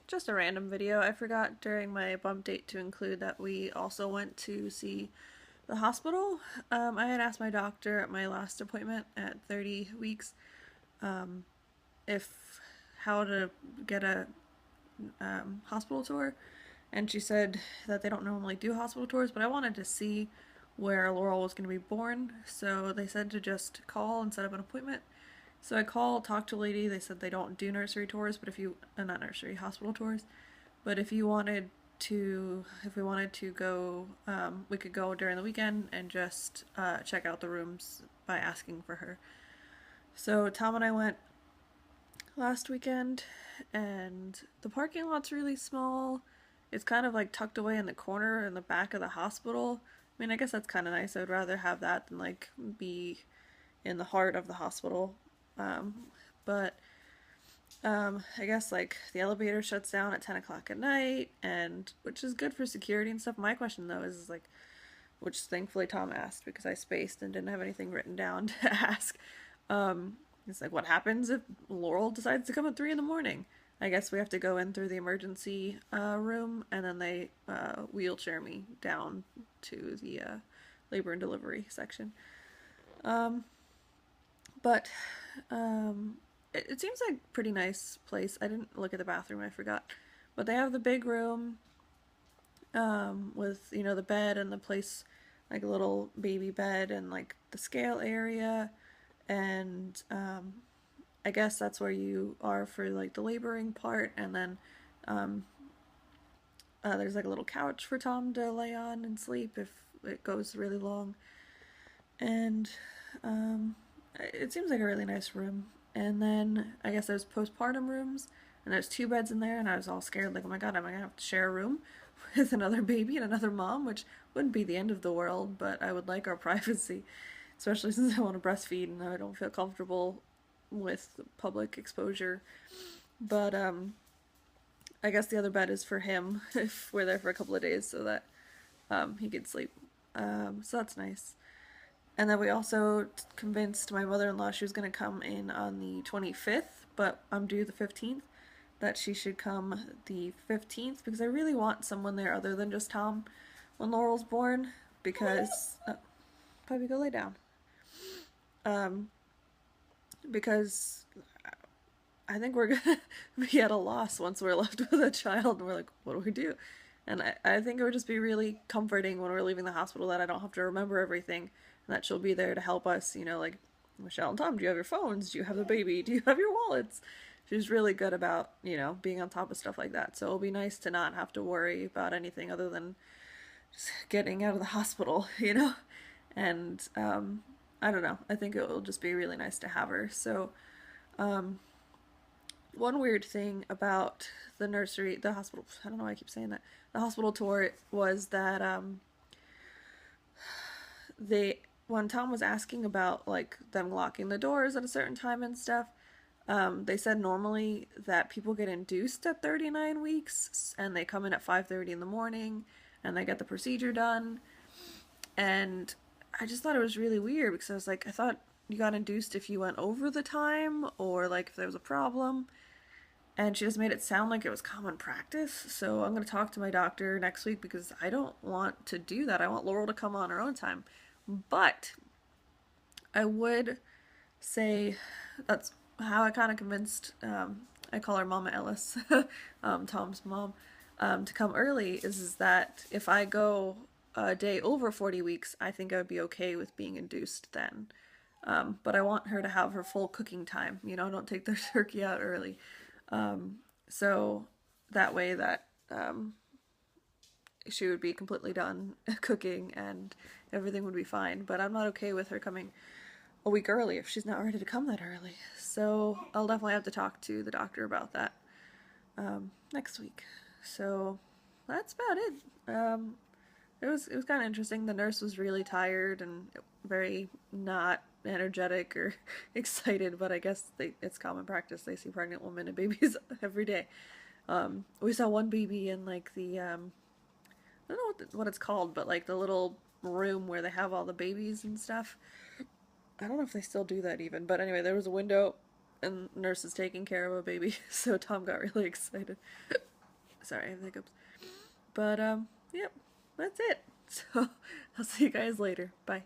Just a random video. I forgot during my bump date to include that we also went to see the hospital. I had asked my doctor at my last appointment at 30 weeks um, if how to get a hospital tour, and she said that they don't normally do hospital tours, but I wanted to see where Laurel was going to be born, so they said to just call and set up an appointment. So I called, talked to a lady. They said they don't do nursery tours, but if you, not nursery, hospital tours. But if you wanted to, if we wanted to go, we could go during the weekend and just check out the rooms by asking for her. So Tom and I went last weekend, and the parking lot's really small. It's kind of like tucked away in the corner in the back of the hospital. I mean, I guess that's kind of nice. I would rather have that than like be in the heart of the hospital. Um, but I guess like the elevator shuts down at 10 o'clock at night, and which is good for security and stuff. My question though is like, which thankfully Tom asked because I spaced and didn't have anything written down to ask. It's like, what happens if Laurel decides to come at 3 in the morning? I guess we have to go in through the emergency room, and then they wheelchair me down to the labor and delivery section. Um, but it seems like a pretty nice place. I didn't look at the bathroom, I forgot. But they have the big room with, you know, the bed and the place, like a little baby bed and like the scale area. And I guess that's where you are for like the laboring part. And then um, there's like a little couch for Tom to lay on and sleep if it goes really long. And it seems like a really nice room. And then I guess there's postpartum rooms, and there's two beds in there, and I was all scared, like, oh my god, am I gonna have to share a room with another baby and another mom, which wouldn't be the end of the world, but I would like our privacy, especially since I want to breastfeed and I don't feel comfortable with public exposure. But I guess the other bed is for him if we're there for a couple of days so that he could sleep. So that's nice. And then we also convinced my mother-in-law she was going to come in on the 25th, but I'm due the 15th, that she should come the 15th because I really want someone there other than just Tom when Laurel's born because... Puppy, go lay down. Um, because I think we're going to be at a loss once we're left with a child and we're like, what do we do? And I think it would just be really comforting when we're leaving the hospital that I don't have to remember everything and that she'll be there to help us, you know, like, Michelle and Tom, do you have your phones? Do you have the baby? Do you have your wallets? She's really good about, you know, being on top of stuff like that. So it'll be nice to not have to worry about anything other than just getting out of the hospital, you know? And I don't know. I think it'll just be really nice to have her. So um, one weird thing about the nursery, the hospital, I don't know why I keep saying that, the hospital tour was that they, when Tom was asking about like them locking the doors at a certain time and stuff, they said normally that people get induced at 39 weeks and they come in at 5:30 in the morning and they get the procedure done. And I just thought it was really weird because I was like, I thought you got induced if you went over the time or like if there was a problem. And she just made it sound like it was common practice. So I'm going to talk to my doctor next week because I don't want to do that. I want Laurel to come on her own time. But I would say that's how I kind of convinced, I call her Mama Ellis, Tom's mom, to come early is that if I go a day over 40 weeks, I think I would be okay with being induced then. But I want her to have her full cooking time, you know, don't take the turkey out early. So that way that she would be completely done cooking and everything would be fine. But I'm not okay with her coming a week early if she's not ready to come that early. So I'll definitely have to talk to the doctor about that next week. So that's about it. It was kind of interesting. The nurse was really tired and very not energetic or excited, but I guess it's common practice. They see pregnant women and babies every day. We saw one baby in like the I don't know what it's called, but like the little room where they have all the babies and stuff. I don't know if they still do that even, but anyway, there was a window and nurse is taking care of a baby, so Tom got really excited. Sorry, I have hiccups. But yep, that's it. So I'll see you guys later. Bye.